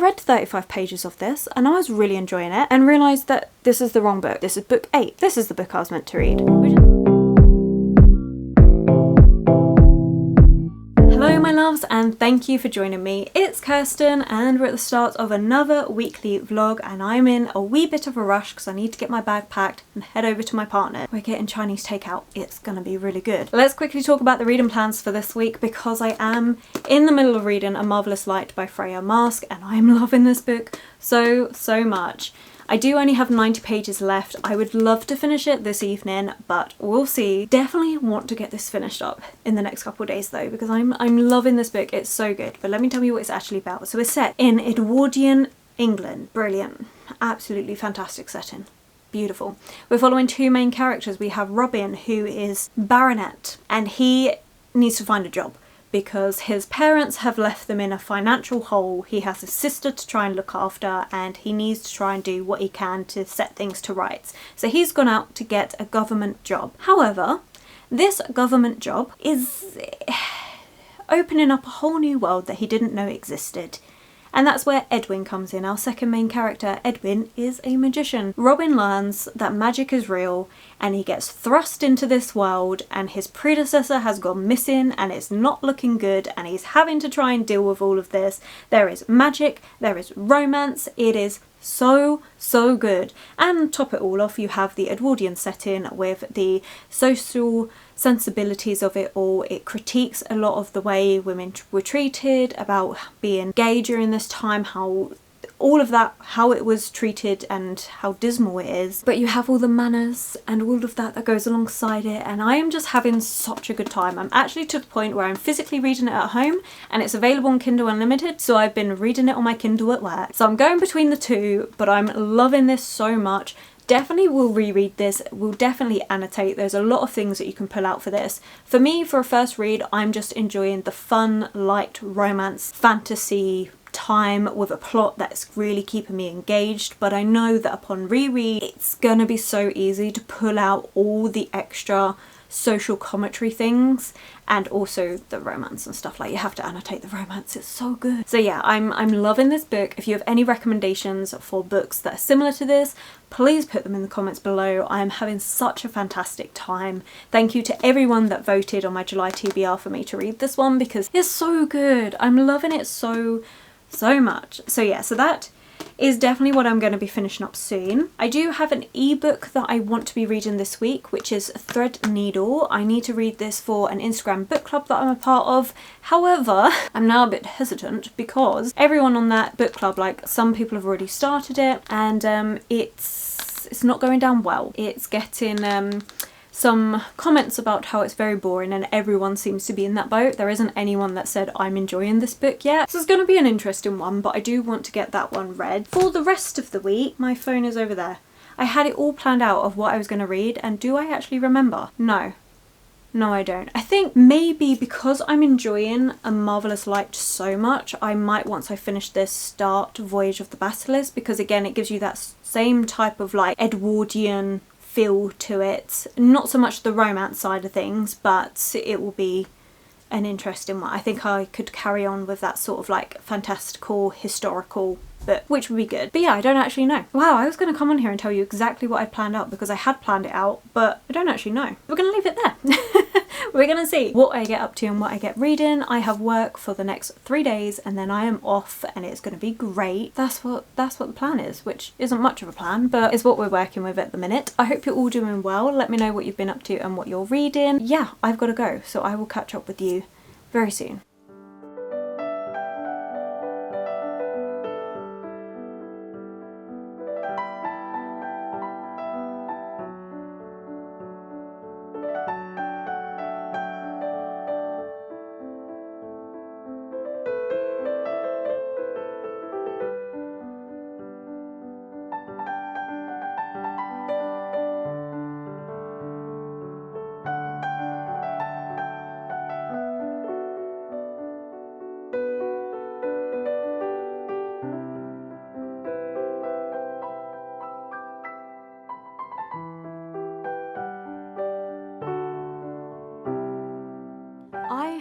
read 35 pages of this and I was really enjoying it and realised that this is the wrong book. This is book 8. This is the book I was meant to read. Hello my loves, and thank you for joining me. It's Kirsten and we're at the start of another weekly vlog, and I'm in a wee bit of a rush because I need to get my bag packed and head over to my partner. We're getting Chinese takeout. It's gonna be really good. Let's quickly talk about the reading plans for this week because I am in the middle of reading A Marvellous Light by Freya Marske and I'm loving this book so much. I do only have 90 pages left. I would love to finish it this evening, but we'll see. Definitely want to get this finished up in the next couple of days though, because I'm loving this book. It's so good. But let me tell you what it's actually about. So it's set in Edwardian England. Brilliant. Absolutely fantastic setting. Beautiful. We're following two main characters. We have Robin, who is baronet, and he needs to find a job because his parents have left them in a financial hole. He has a sister to try and look after and he needs to try and do what he can to set things to rights. So he's gone out to get a government job. However, this government job is opening up a whole new world that he didn't know existed. And that's where Edwin comes in. Our second main character, Edwin, is a magician. Robin learns that magic is real and he gets thrust into this world, and his predecessor has gone missing and it's not looking good and he's having to try and deal with all of this. There is magic, there is romance, it is so good. And top it all off, you have the Edwardian setting with the social sensibilities of it all. It critiques a lot of the way women were treated, about being gay during this time, how all of that, how it was treated and how dismal it is. But you have all the manners and all of that goes alongside it, and I am just having such a good time. I'm actually to the point where I'm physically reading it at home and it's available on Kindle Unlimited, so I've been reading it on my Kindle at work. So I'm going between the two, but I'm loving this so much. Definitely will reread this, will definitely annotate. There's a lot of things that you can pull out for this. For me, for a first read, I'm just enjoying the fun, light, romance, fantasy time with a plot that's really keeping me engaged, but I know that upon reread it's gonna be so easy to pull out all the extra social commentary things and also the romance and stuff. Like, you have to annotate the romance, it's so good. So yeah, I'm loving this book. If you have any recommendations for books that are similar to this, please put them in the comments below. I am having such a fantastic time. Thank you to everyone that voted on my July TBR for me to read this one because it's so good. I'm loving it so much. So yeah, so that is definitely what I'm going to be finishing up soon. I do have an ebook that I want to be reading this week, which is Thread Needle. I need to read this for an Instagram book club that I'm a part of. However, I'm now a bit hesitant because everyone on that book club, like some people have already started it, and it's not going down well. It's getting some comments about how it's very boring and everyone seems to be in that boat. There isn't anyone that said I'm enjoying this book yet. So it's going to be an interesting one, but I do want to get that one read. For the rest of the week, my phone is over there. I had it all planned out of what I was going to read, and do I actually remember? No, I don't. I think maybe because I'm enjoying A Marvellous Light so much, I might, once I finish this, start Voyage of the Basilisk, because again it gives you that same type of like Edwardian feel to it. Not so much the romance side of things, but it will be an interesting one. I think I could carry on with that sort of like fantastical, historical book, which would be good. But yeah, I don't actually know. Wow, I was going to come on here and tell you exactly what I planned out because I had planned it out, but I don't actually know. We're going to leave it there. We're going to see what I get up to and what I get reading. I have work for the next 3 days and then I am off and it's going to be great. That's what the plan is, which isn't much of a plan, but is what we're working with at the minute. I hope you're all doing well. Let me know what you've been up to and what you're reading. Yeah, I've got to go, so I will catch up with you very soon.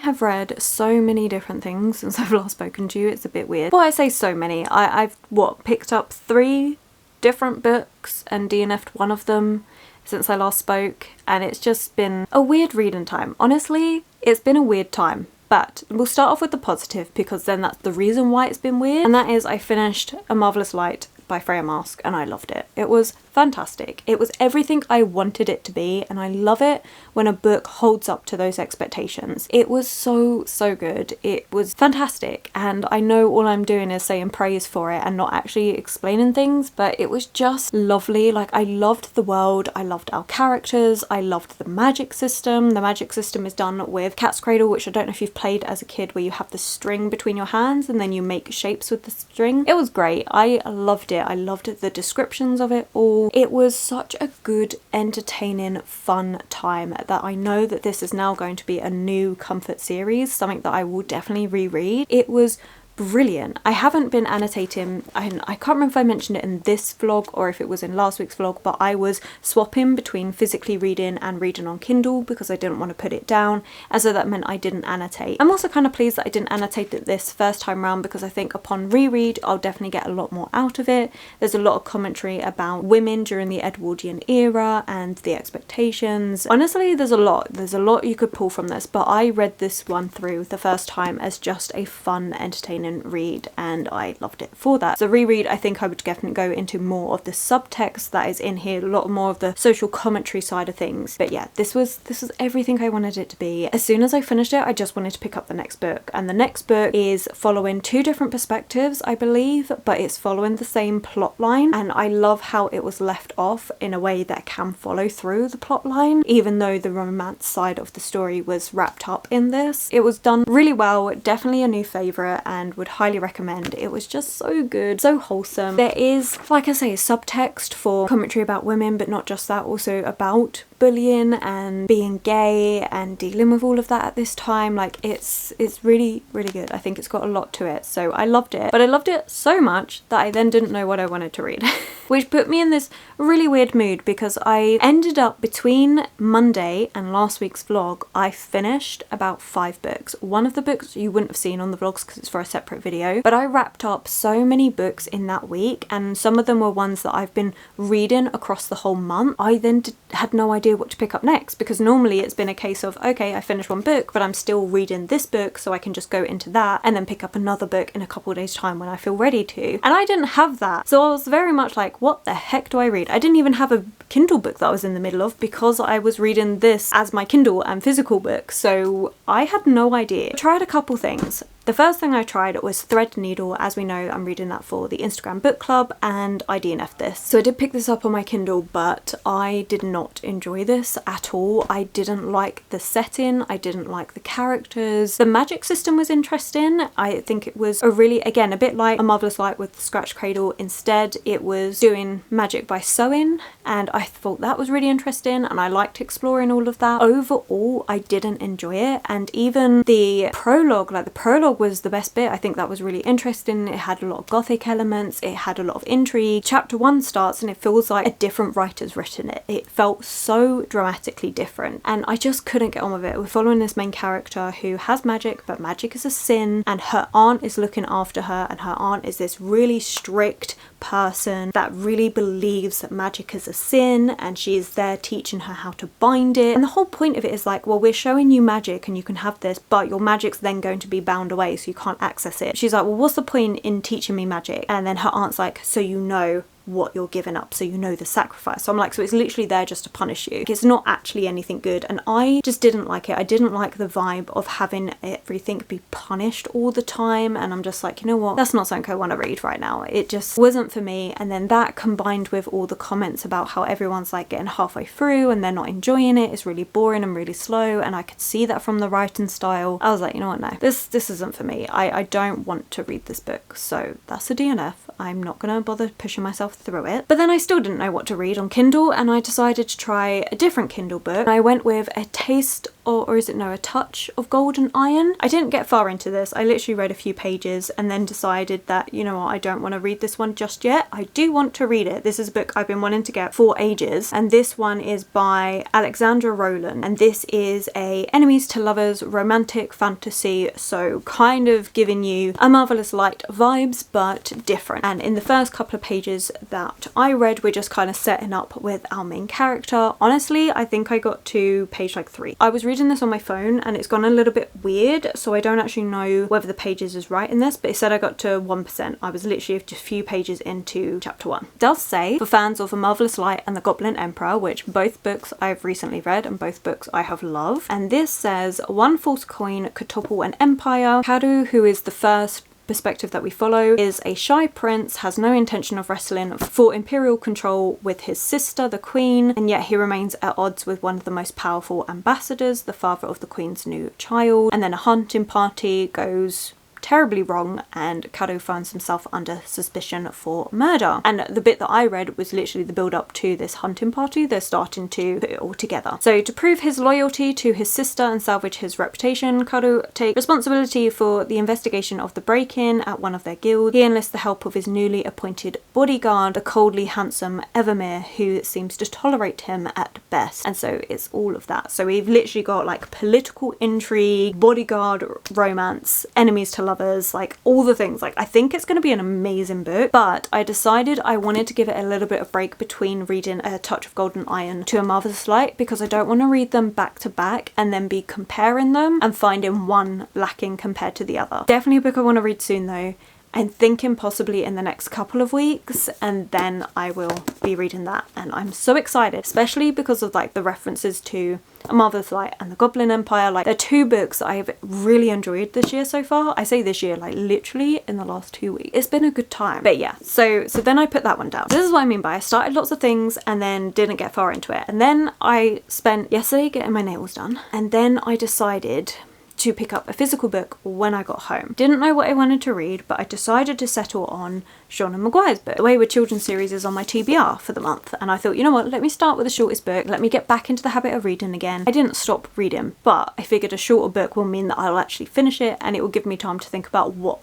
have read so many different things since I've last spoken to you. It's a bit weird. Well, I say so many. I've picked up 3 different books and DNF'd one of them since I last spoke, and it's just been a weird reading time. Honestly, it's been a weird time. But we'll start off with the positive, because then that's the reason why it's been weird, and that is I finished A Marvellous Light by Freya Marske and I loved it. It was fantastic. It was everything I wanted it to be, and I love it when a book holds up to those expectations. It was so good. It was fantastic, and I know all I'm doing is saying praise for it and not actually explaining things, but it was just lovely. Like, I loved the world, I loved our characters, I loved the magic system. The magic system is done with Cat's Cradle, which I don't know if you've played as a kid, where you have the string between your hands and then you make shapes with the string. It was great. I loved it. I loved the descriptions of it all. It was such a good, entertaining, fun time that I know that this is now going to be a new comfort series, something that I will definitely reread. It was brilliant. I haven't been annotating, I can't remember if I mentioned it in this vlog or if it was in last week's vlog, but I was swapping between physically reading and reading on Kindle because I didn't want to put it down, and so that meant I didn't annotate. I'm also kind of pleased that I didn't annotate it this first time round, because I think upon reread I'll definitely get a lot more out of it. There's a lot of commentary about women during the Edwardian era and the expectations. Honestly, there's a lot you could pull from this, but I read this one through the first time as just a fun, entertaining read, and I loved it for that. So reread, I think I would definitely go into more of the subtext that is in here, a lot more of the social commentary side of things. But yeah, this was everything I wanted it to be. As soon as I finished it, I just wanted to pick up the next book, and the next book is following 2 different perspectives, I believe, but it's following the same plot line, and I love how it was left off in a way that can follow through the plot line, even though the romance side of the story was wrapped up in this. It was done really well, definitely a new favourite, and would highly recommend. It was just so good, so wholesome. There is, like I say, subtext for commentary about women, but not just that, also about bullying and being gay and dealing with all of that at this time. Like, it's really good. I think it's got a lot to it, so I loved it. But I loved it so much that I then didn't know what I wanted to read which put me in this really weird mood, because I ended up, between Monday and last week's vlog, I finished about 5 books. One of the books you wouldn't have seen on the vlogs because it's for a separate video, but I wrapped up so many books in that week, and some of them were ones that I've been reading across the whole month. I then had no idea what to pick up next, because normally it's been a case of, okay, I finished one book, but I'm still reading this book, so I can just go into that and then pick up another book in a couple of days time when I feel ready to. And I didn't have that, so I was very much like, what the heck do I read? I didn't even have a Kindle book that I was in the middle of, because I was reading this as my Kindle and physical book, so I had no idea. I tried a couple things. The first thing I tried was Thread Needle. As we know, I'm reading that for the Instagram book club, and I DNF'd this. So I did pick this up on my Kindle, but I did not enjoy this at all. I didn't like the setting, I didn't like the characters. The magic system was interesting. I think it was a really, again, a bit like A Marvellous Light with the Scratch Cradle. Instead, it was doing magic by sewing, and I thought that was really interesting, and I liked exploring all of that. Overall, I didn't enjoy it, and even the prologue, like the prologue was the best bit. I think that was really interesting. It had a lot of gothic elements, it had a lot of intrigue. Chapter 1 starts and it feels like a different writer's written it. It felt so dramatically different, and I just couldn't get on with it. We're following this main character who has magic, but magic is a sin, and her aunt is looking after her, and her aunt is this really strict person that really believes that magic is a sin, and she is there teaching her how to bind it. And the whole point of it is like, well, we're showing you magic and you can have this, but your magic's then going to be bound away, so you can't access it. She's like, well, what's the point in teaching me magic? And then her aunt's like, so you know what you're giving up, so you know the sacrifice. So I'm like, so it's literally there just to punish you. It's not actually anything good, and I just didn't like it. I didn't like the vibe of having everything be punished all the time, and I'm just like, you know what, that's not something I want to read right now. It just wasn't for me. And then that combined with all the comments about how everyone's like getting halfway through and they're not enjoying it, it's really boring and really slow, and I could see that from the writing style. I was like, you know what, no, this isn't for me. I don't want to read this book, so that's a DNF. I'm not gonna bother pushing myself through it. But then I still didn't know what to read on Kindle, and I decided to try a different Kindle book. I went with A Taste or is it no, a touch of golden iron. I didn't get far into this. I literally read a few pages and then decided that, you know what, I don't want to read this one just yet. I do want to read it. This is a book I've been wanting to get for ages, and this one is by Alexandra Rowland, and this is a enemies to lovers romantic fantasy, so kind of giving you a Marvelous Light vibes but different. And in the first couple of pages that I read, we're just kind of setting up with our main character. Honestly, I think I got to page like 3. I was reading this on my phone and it's gone a little bit weird, so I don't actually know whether the pages is right in this, but it said I got to 1%. I was literally just a few pages into chapter 1. It does say, for fans of A Marvelous Light and The Goblin Emperor, which both books I've recently read and both books I have loved. And this says, one false coin could topple an empire. Kadu, who is the first perspective that we follow, is a shy prince, has no intention of wrestling for imperial control with his sister, the queen, and yet he remains at odds with one of the most powerful ambassadors, the father of the queen's new child. And then a hunting party goes terribly wrong and Kadu finds himself under suspicion for murder. And the bit that I read was literally the build up to this hunting party. They're starting to put it all together. So to prove his loyalty to his sister and salvage his reputation, Kadu takes responsibility for the investigation of the break-in at one of their guilds. He enlists the help of his newly appointed bodyguard, the coldly handsome Evermere, who seems to tolerate him at best. And so it's all of that. So we've literally got like political intrigue, bodyguard romance, enemies to lovers, like all the things. Like I think it's going to be an amazing book, but I decided I wanted to give it a little bit of break between reading A Touch of Golden Iron to A Marvelous Light, because I don't want to read them back to back and then be comparing them and finding one lacking compared to the other. Definitely a book I want to read soon though. I'm thinking possibly in the next couple of weeks, and then I will be reading that, and I'm so excited, especially because of like the references to A Marvelous Light and The Goblin Empire. Like they're two books I've really enjoyed this year so far. I say this year, like literally in the last 2 weeks. It's been a good time. But yeah, so then I put that one down. This is what I mean by I started lots of things and then didn't get far into it. And then I spent yesterday getting my nails done, and then I decided to pick up a physical book when I got home. Didn't know what I wanted to read, but I decided to settle on Shauna Maguire's book. The Wayward Children series is on my TBR for the month, and I thought, you know what, let me start with the shortest book, let me get back into the habit of reading again. I didn't stop reading, but I figured a shorter book will mean that I'll actually finish it, and it will give me time to think about what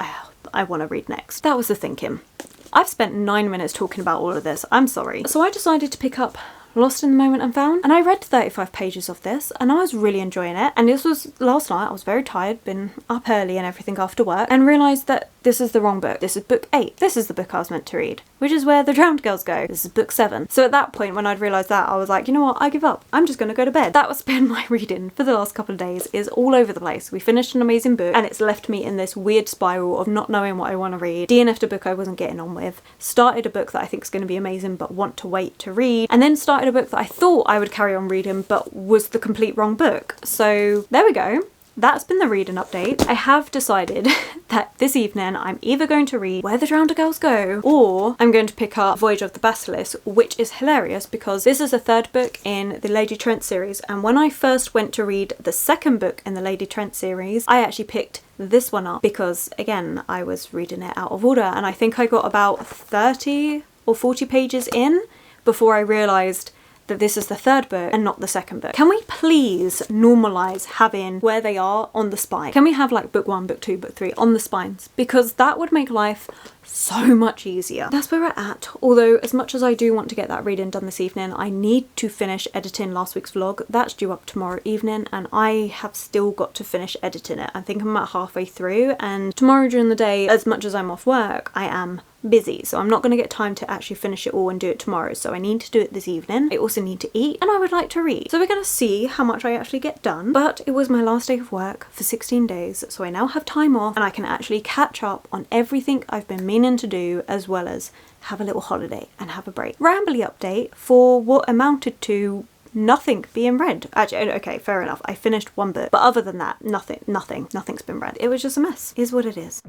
I want to read next. That was the thinking. I've spent 9 minutes talking about all of this, I'm sorry. So I decided to pick up Lost in the Moment and Found, and I read 35 pages of this and I was really enjoying it. And this was last night. I was very tired, been up early and everything after work, and realised that this is the wrong book. This is book 8. This is the book I was meant to read, which is where the drowned girls go. This is book 7. So at that point, when I'd realised that, I was like, you know what, I give up. I'm just going to go to bed. That was been my reading for the last couple of days. Is all over the place. We finished an amazing book and it's left me in this weird spiral of not knowing what I want to read. DNF'd a book I wasn't getting on with, started a book that I think is going to be amazing but want to wait to read, and then started a book that I thought I would carry on reading but was the complete wrong book. So there we go. That's been the reading update. I have decided that this evening I'm either going to read Where the Drowned Girls Go, or I'm going to pick up Voyage of the Basilisk, which is hilarious because this is the third book in the Lady Trent series, and when I first went to read the second book in the Lady Trent series, I actually picked this one up because, again, I was reading it out of order, and I think I got about 30 or 40 pages in before I realised that this is the third book and not the second book. Can we please normalise having where they are on the spine? Can we have like book 1, book 2, book 3 on the spines? Because that would make life so much easier. That's where we're at. Although as much as I do want to get that reading done this evening, I need to finish editing last week's vlog. That's due up tomorrow evening and I have still got to finish editing it. I think I'm about halfway through, and tomorrow during the day, as much as I'm off work, I am busy, so I'm not going to get time to actually finish it all and do it tomorrow, so I need to do it this evening. I also need to eat and I would like to read, so we're going to see how much I actually get done. But it was my last day of work for 16 days, so I now have time off and I can actually catch up on everything I've been meaning to do, as well as have a little holiday and have a break. Rambly update for what amounted to nothing being read. Actually, okay, fair enough, I finished one book, but other than that, nothing's been read. It was just a mess. Is what it is.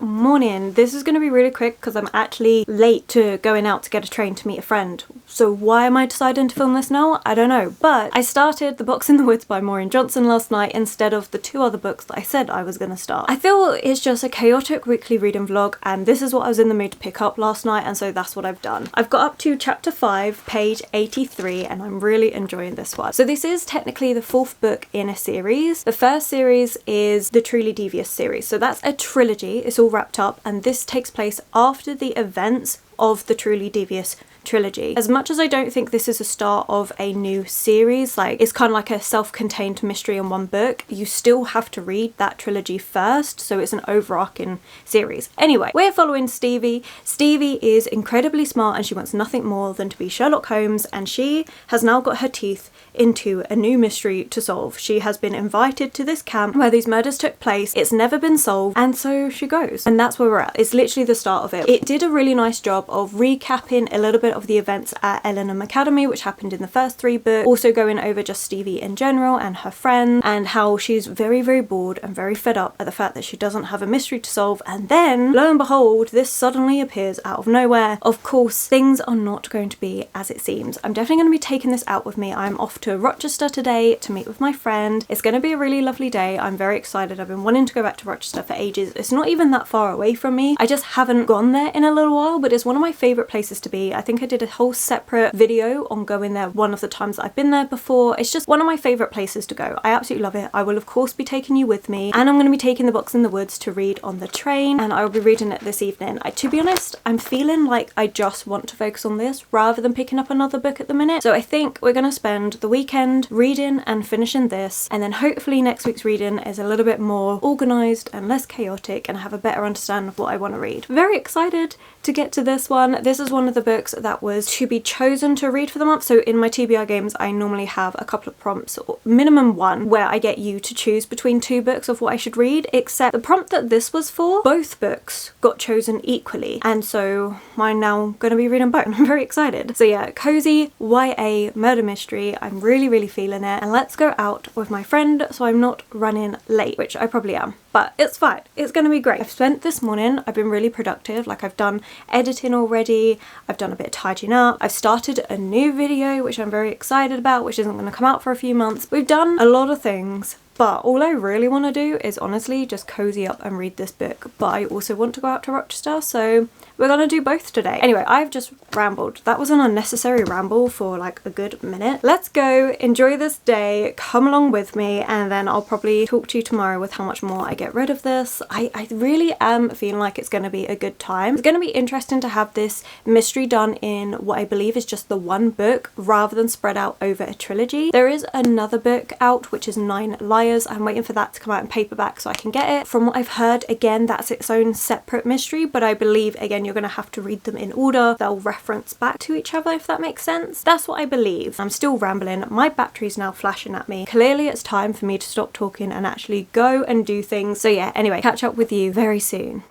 Morning. This is going to be really quick because I'm actually late to going out to get a train to meet a friend, So why am I deciding to film this now? I don't know, but I started The Box in the Woods by Maureen Johnson last night instead of the 2 other books that I said I was going to start. I feel it's just a chaotic weekly reading vlog, and this is what I was in the mood to pick up last night, and so that's what I've done. I've got up to chapter 5, page 83, and I'm really enjoying this one. So this is technically the 4th book in a series. The first series is the Truly Devious series, so that's a trilogy. It's all wrapped up, and this takes place after the events of the Truly Devious trilogy. As much as I don't think this is a start of a new series, like it's kind of like a self-contained mystery in one book, you still have to read that trilogy first, so it's an overarching series. Anyway, we're following Stevie. Stevie is incredibly smart and she wants nothing more than to be Sherlock Holmes, and she has now got her teeth into a new mystery to solve. She has been invited to this camp where these murders took place. It's never been solved, and so she goes, and that's where we're at. It's literally the start of it. It did a really nice job of recapping a little bit of the events at Ellenham Academy, which happened in the first 3 books, also going over just Stevie in general and her friend, and how she's very, very bored and very fed up at the fact that she doesn't have a mystery to solve, and then lo and behold, this suddenly appears out of nowhere. Of course, things are not going to be as it seems. I'm definitely going to be taking this out with me. I'm off to Rochester today to meet with my friend. It's going to be a really lovely day. I'm very excited. I've been wanting to go back to Rochester for ages. It's not even that far away from me. I just haven't gone there in a little while, but it's one of my favourite places to be. I think I did a whole separate video on going there one of the times that I've been there before. It's just one of my favourite places to go. I absolutely love it. I will of course be taking you with me, and I'm going to be taking The Box in the Woods to read on the train, and I will be reading it this evening. To be honest, I'm feeling like I just want to focus on this rather than picking up another book at the minute. So I think we're going to spend the weekend reading and finishing this, and then hopefully next week's reading is a little bit more organised and less chaotic, and have a better understanding of what I want to read. Very excited to get to this one. This is one of the books that was to be chosen to read for the month. So in my TBR games, I normally have a couple of prompts, or minimum one, where I get you to choose between 2 books of what I should read, except the prompt that this was for, both books got chosen equally, and so I'm now going to be reading both. I'm very excited. So yeah, cozy YA murder mystery. I'm really, really feeling it, and let's go out with my friend so I'm not running late, which I probably am, but it's fine. It's going to be great. I've spent this morning, I've been really productive. Like, I've done editing already, I've done a bit of tidying up, I've started a new video which I'm very excited about, which isn't going to come out for a few months. We've done a lot of things, but all I really want to do is honestly just cozy up and read this book. But I also want to go out to Rochester, so we're gonna do both today. Anyway, I've just rambled. That was an unnecessary ramble for like a good minute. Let's go, enjoy this day, come along with me, and then I'll probably talk to you tomorrow with how much more I get rid of this. I really am feeling like it's gonna be a good time. It's gonna be interesting to have this mystery done in what I believe is just the 1 book rather than spread out over a trilogy. There is another book out which is 9 Liars. I'm waiting for that to come out in paperback so I can get it. From what I've heard, again, that's its own separate mystery, but I believe again you're going to have to read them in order. They'll reference back to each other, if that makes sense. That's what I believe. I'm still rambling. My battery's now flashing at me. Clearly it's time for me to stop talking and actually go and do things. So yeah, anyway, catch up with you very soon.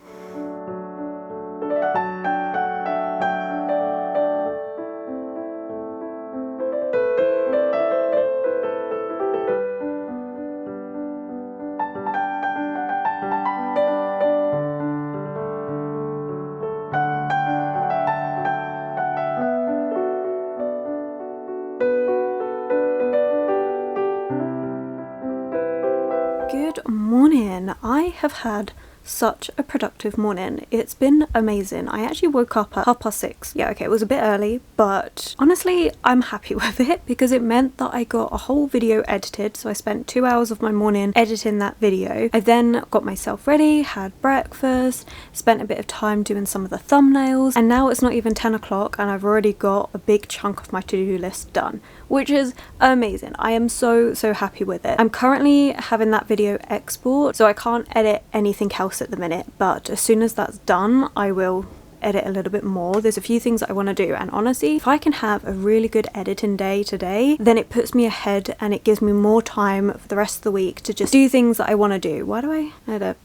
Good morning. I have had such a productive morning. It's been amazing. I actually woke up at 6:30. Yeah, okay, it was a bit early, but honestly, I'm happy with it because it meant that I got a whole video edited. So I spent 2 hours of my morning editing that video. I then got myself ready, had breakfast, spent a bit of time doing some of the thumbnails, and now it's not even 10 o'clock and I've already got a big chunk of my to-do list done, which is amazing. I am so happy with it. I'm currently having that video export, so I can't edit anything else at the minute, but as soon as that's done I will edit a little bit more. There's a few things that I want to do, and honestly, if I can have a really good editing day today, then it puts me ahead and it gives me more time for the rest of the week to just do things that I want to do. Why do I had a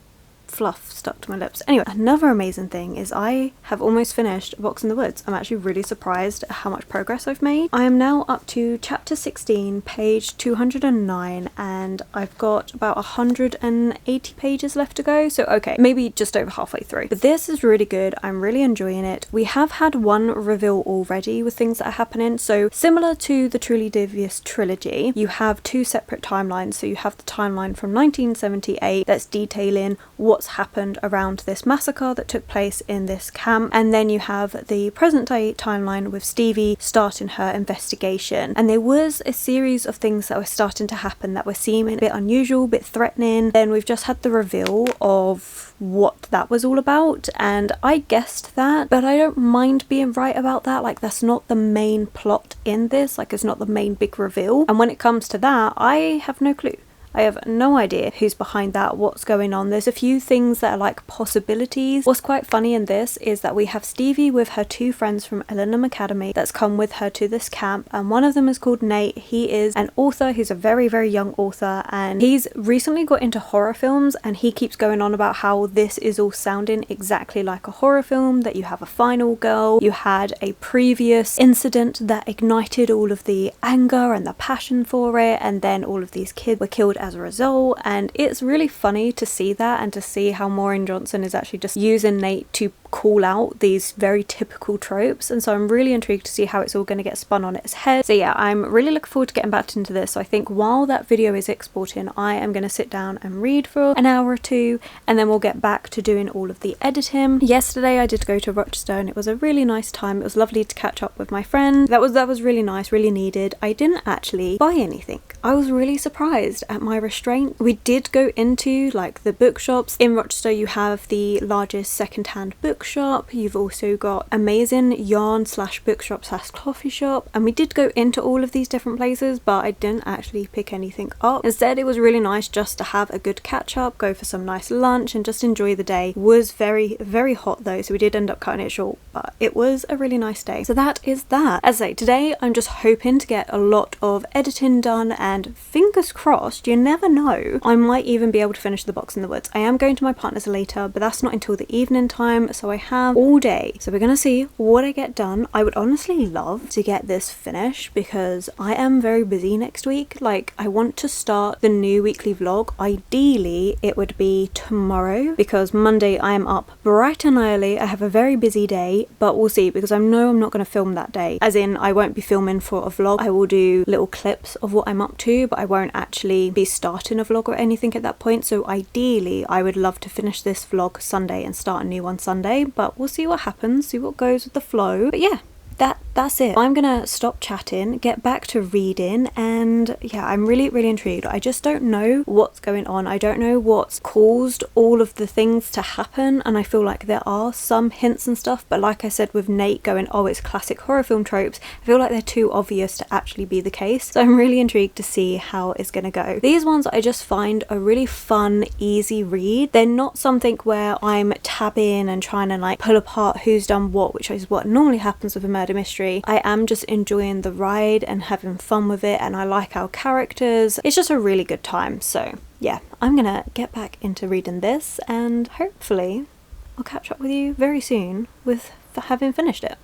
fluff stuck to my lips. Anyway, another amazing thing is I have almost finished A Box in the Woods. I'm actually really surprised at how much progress I've made. I am now up to chapter 16, page 209, and I've got about 180 pages left to go. So okay, maybe just over halfway through. But this is really good. I'm really enjoying it. We have had one reveal already with things that are happening. So similar to the Truly Devious trilogy, you have two separate timelines. So you have the timeline from 1978 that's detailing what's happened around this massacre that took place in this camp, and then you have the present day timeline with Stevie starting her investigation. And there was a series of things that were starting to happen that were seeming a bit unusual, a bit threatening. Then we've just had the reveal of what that was all about, and I guessed that, but I don't mind being right about that. Like, that's not the main plot in this, like it's not the main big reveal, and when it comes to that, I have no clue. I have no idea who's behind that, what's going on. There's a few things that are like possibilities. What's quite funny in this is that we have Stevie with her two friends from Ellenham Academy that's come with her to this camp, and one of them is called Nate. He is an author. He's a very, very young author, and he's recently got into horror films, and he keeps going on about how this is all sounding exactly like a horror film, that you have a final girl, you had a previous incident that ignited all of the anger and the passion for it, and then all of these kids were killed as a result. And it's really funny to see that, and to see how Maureen Johnson is actually just using Nate to call out these very typical tropes. And so I'm really intrigued to see how it's all going to get spun on its head. So yeah, I'm really looking forward to getting back into this. So I think while that video is exporting, I am going to sit down and read for an hour or two, and then we'll get back to doing all of the editing. Yesterday I did go to Rochester, and it was a really nice time. It was lovely to catch up with my friend. That was really nice, really needed. I didn't actually buy anything. I was really surprised at my restraint. We did go into like the bookshops. In Rochester you have the largest second-hand bookshop. You've also got amazing yarn / bookshop / coffee shop, and we did go into all of these different places, but I didn't actually pick anything up. Instead, it was really nice just to have a good catch up, go for some nice lunch, and just enjoy the day. It was very, very hot though, so we did end up cutting it short, but it was a really nice day. So that is that. As I say, today I'm just hoping to get a lot of editing done, and fingers crossed, you never know, I might even be able to finish The Box in the Woods. I am going to my partner's later, but that's not until the evening time, so I have all day. So we're gonna see what I get done. I would honestly love to get this finished because I am very busy next week. Like, I want to start the new weekly vlog. Ideally, it would be tomorrow, because Monday I am up bright and early. I have a very busy day, but we'll see, because I know I'm not going to film that day. As in, I won't be filming for a vlog. I will do little clips of what I'm up to, but I won't actually be starting a vlog or anything at that point. So ideally, I would love to finish this vlog Sunday and start a new one Sunday, but we'll see what happens, see what goes with the flow. But yeah, that's it. I'm gonna stop chatting, get back to reading, and yeah, I'm really, really intrigued. I just don't know what's going on. I don't know what's caused all of the things to happen, and I feel like there are some hints and stuff, but like I said with Nate going, oh, it's classic horror film tropes, I feel like they're too obvious to actually be the case. So I'm really intrigued to see how it's gonna go. These ones I just find a really fun, easy read. They're not something where I'm tabbing and trying to like pull apart who's done what, which is what normally happens with a murder mystery. I am just enjoying the ride and having fun with it, and I like our characters. It's just a really good time. So yeah, I'm gonna get back into reading this, and hopefully I'll catch up with you very soon with having finished it.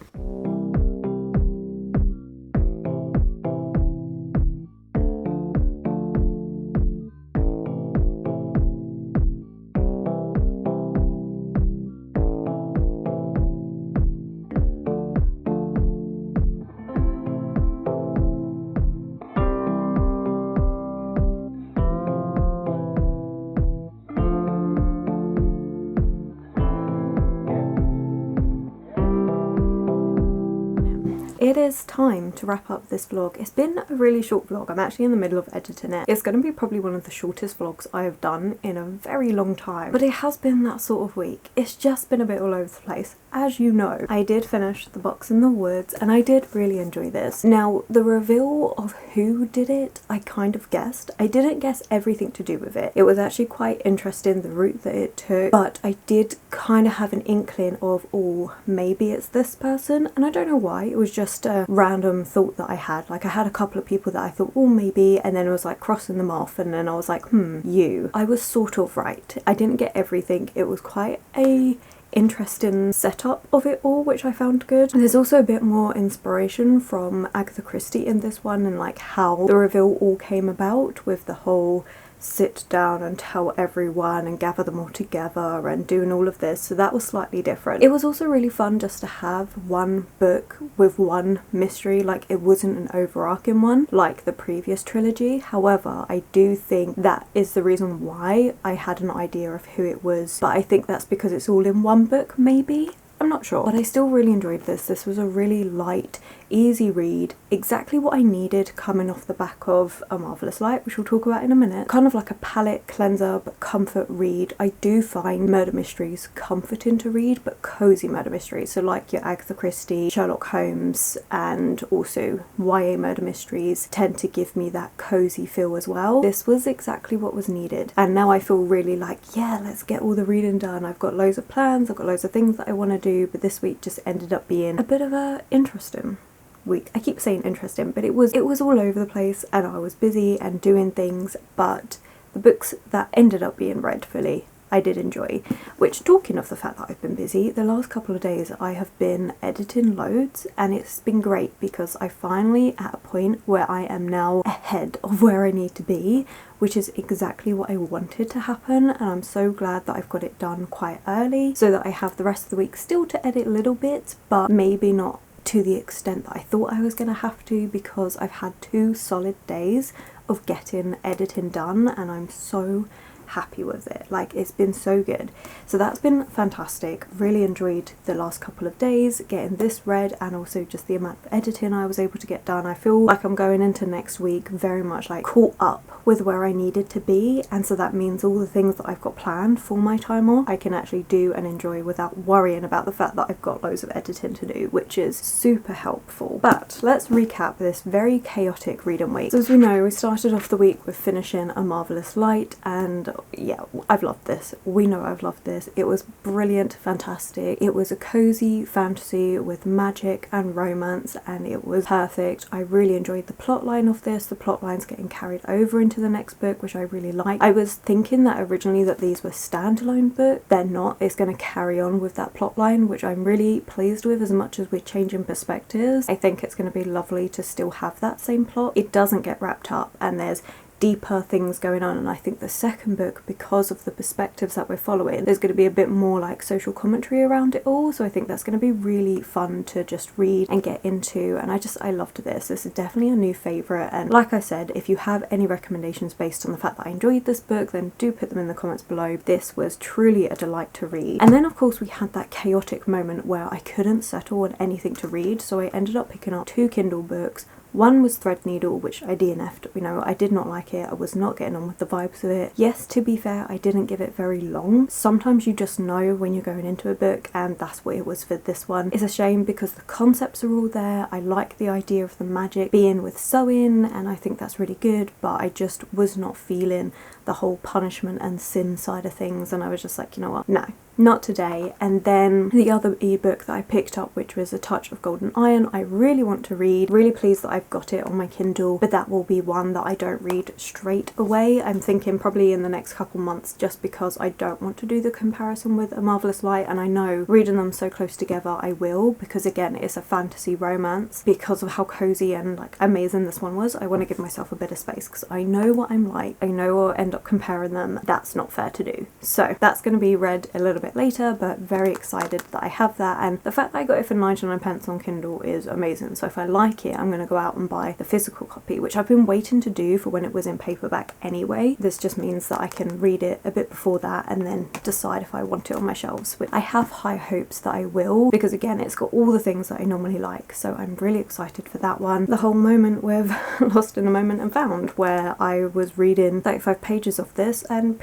It is time to wrap up this vlog. It's been a really short vlog. I'm actually in the middle of editing it. It's going to be probably one of the shortest vlogs I have done in a very long time, but it has been that sort of week. It's just been a bit all over the place, as you know, I did finish The Box in the Woods and I did really enjoy this. Now, the reveal of who did it, I kind of guessed. I didn't guess everything to do with it. It was actually quite interesting the route that it took, but I did kind of have an inkling of, oh, maybe it's this person, and I don't know why. It was just a random thought that I had. Like, I had a couple of people that I thought, oh, maybe, and then I was like crossing them off, and then I was like, you. I was sort of right. I didn't get everything. It was quite a interesting setup of it all, which I found good. There's also a bit more inspiration from Agatha Christie in this one, and like how the reveal all came about with the whole sit down and tell everyone and gather them all together and doing all of this, so that was slightly different. It was also really fun just to have one book with one mystery, like it wasn't an overarching one like the previous trilogy. However, I do think that is the reason why I had an idea of who it was, but I think that's because it's all in one book, maybe? I'm not sure, but I still really enjoyed this. This was a really light, easy read, exactly what I needed coming off the back of A Marvellous Light, which we'll talk about in a minute. Kind of like a palette cleanser but comfort read. I do find murder mysteries comforting to read, but cozy murder mysteries, so like your Agatha Christie, Sherlock Holmes, and also YA murder mysteries tend to give me that cozy feel as well. This was exactly what was needed, and now I feel really like, yeah, let's get all the reading done. I've got loads of plans, I've got loads of things that I want to do, but this week just ended up being a bit of a interesting week. I keep saying interesting, but it was all over the place, and I was busy and doing things, but the books that ended up being read fully I did enjoy. Which, talking of the fact that I've been busy, the last couple of days I have been editing loads, and it's been great because I'm finally at a point where I am now ahead of where I need to be, which is exactly what I wanted to happen, and I'm so glad that I've got it done quite early so that I have the rest of the week still to edit little bits, but maybe not to the extent that I thought I was going to have to, because I've had 2 solid days of getting editing done and I'm so happy with it. Like, it's been so good. So that's been fantastic. Really enjoyed the last couple of days getting this read, and also just the amount of editing I was able to get done. I feel like I'm going into next week very much like caught up with where I needed to be, and so that means all the things that I've got planned for my time off I can actually do and enjoy without worrying about the fact that I've got loads of editing to do, which is super helpful. But let's recap this very chaotic reading week. So as we know, we started off the week with finishing A Marvellous Light, and yeah, I've loved this. We know I've loved this. It was brilliant, fantastic. It was a cozy fantasy with magic and romance, and it was perfect. I really enjoyed the plotline of this. The plotline's getting carried over into the next book, which I really like. I was thinking that originally that these were standalone books. They're not. It's going to carry on with that plotline, which I'm really pleased with. As much as we're changing perspectives, I think it's going to be lovely to still have that same plot. It doesn't get wrapped up, and there's deeper things going on, and I think the second book, because of the perspectives that we're following, there's going to be a bit more like social commentary around it all, so I think that's going to be really fun to just read and get into, and I loved this. This is definitely a new favourite, and like I said, if you have any recommendations based on the fact that I enjoyed this book, then do put them in the comments below. This was truly a delight to read. And then of course we had that chaotic moment where I couldn't settle on anything to read, so I ended up picking up 2 Kindle books. One was Threadneedle, which I DNF'd. You know, I did not like it. I was not getting on with the vibes of it. Yes, to be fair, I didn't give it very long. Sometimes you just know when you're going into a book, and that's what it was for this one. It's a shame because the concepts are all there. I like the idea of the magic being with sewing, and I think that's really good, but I just was not feeling the whole punishment and sin side of things, and I was just like, you know what, no, not today. And then the other ebook that I picked up, which was A Touch of Golden Iron, I really want to read. Really pleased that I've got it on my Kindle, but that will be one that I don't read straight away. I'm thinking probably in the next couple months, just because I don't want to do the comparison with A Marvellous Light, and I know reading them so close together I will, because again, it's a fantasy romance. Because of how cozy and like amazing this one was, I want to give myself a bit of space, because I know what I'm like. I know I'll end up comparing them. That's not fair to do. So that's going to be read a little bit later, but very excited that I have that, and the fact that I got it for 99 pence on Kindle is amazing. So if I like it, I'm going to go out and buy the physical copy, which I've been waiting to do for when it was in paperback anyway. This just means that I can read it a bit before that and then decide if I want it on my shelves, which I have high hopes that I will, because again, it's got all the things that I normally like, so I'm really excited for that one. The whole moment with Lost in a Moment and Found, where I was reading 35 pages of this and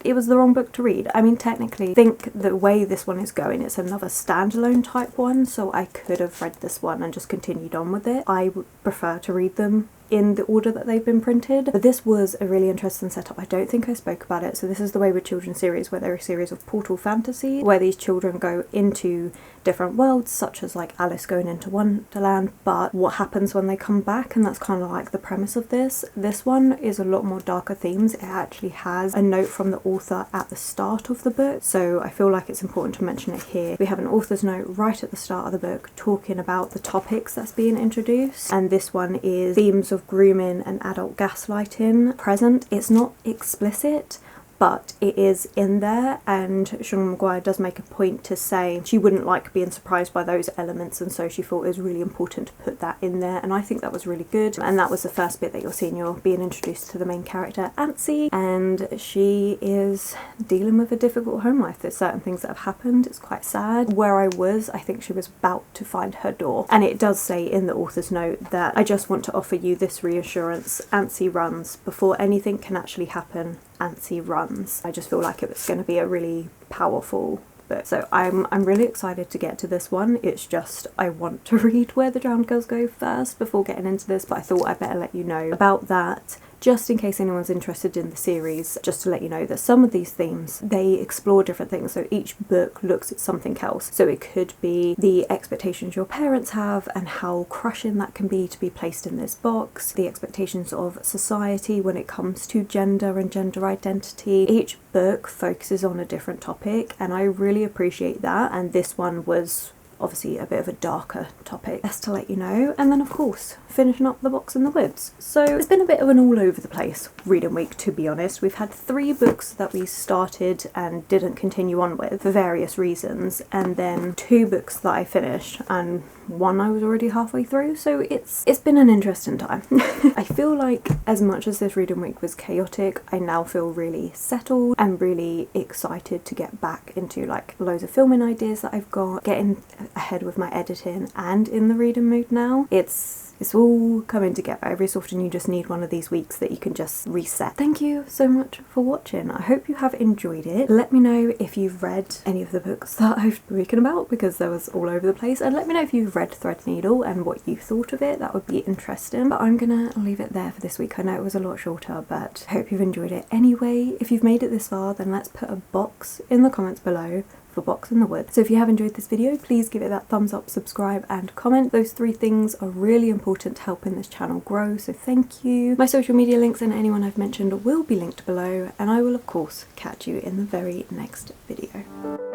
it was the wrong book to read. I mean, technically, I think the way this one is going, it's another standalone type one, so I could have read this one and just continued on with it. I would prefer to read them in the order that they've been printed, but this was a really interesting setup. I don't think I spoke about it. So this is the Wayward Children series, where they're a series of portal fantasy where these children go into different worlds, such as like Alice going into Wonderland, but what happens when they come back, and that's kind of like the premise of this. This one is a lot more darker themes. It actually has a note from the author at the start of the book, so I feel like it's important to mention it here. We have an author's note right at the start of the book talking about the topics that's being introduced, and this one is themes of grooming and adult gaslighting present. It's not explicit, but it is in there, and Sean Maguire does make a point to say she wouldn't like being surprised by those elements, and so she thought it was really important to put that in there, and I think that was really good. And that was the first bit that you'll see, and you're being introduced to the main character, Antsy, and she is dealing with a difficult home life. There's certain things that have happened. It's quite sad. Where I think she was about to find her door, and it does say in the author's note that I just want to offer you this reassurance. Antsy runs. Before anything can actually happen, Antsy runs. I just feel like it was going to be a really powerful book. So I'm really excited to get to this one. It's just I want to read Where the Drowned Girls Go first before getting into this, but I thought I'd better let you know about that, just in case anyone's interested in the series, just to let you know that some of these themes, they explore different things. So each book looks at something else. So it could be the expectations your parents have and how crushing that can be to be placed in this box, the expectations of society when it comes to gender and gender identity. Each book focuses on a different topic, and I really appreciate that. And this one was obviously a bit of a darker topic, just to let you know. And then of course finishing up the box in the woods. So it's been a bit of an all over the place reading week, to be honest. We've had 3 books that we started and didn't continue on with for various reasons, and then 2 books that I finished, and one I was already halfway through, so it's been an interesting time. I feel like as much as this reading week was chaotic, I now feel really settled and really excited to get back into like loads of filming ideas that I've got, getting ahead with my editing and in the reading mood now. It's all coming together. Every so often you just need one of these weeks that you can just reset. Thank you so much for watching. I hope you have enjoyed it. Let me know if you've read any of the books that I've spoken about, because there was all over the place, and let me know if you've read Threadneedle and what you thought of it. That would be interesting. But I'm gonna leave it there for this week. I know it was a lot shorter, but I hope you've enjoyed it anyway. If you've made it this far, then let's put a box in the comments below for Box in the Woods. So if you have enjoyed this video, please give it that thumbs up, subscribe and comment. Those 3 things are really important to helping this channel grow, so thank you. My social media links and anyone I've mentioned will be linked below, and I will of course catch you in the very next video.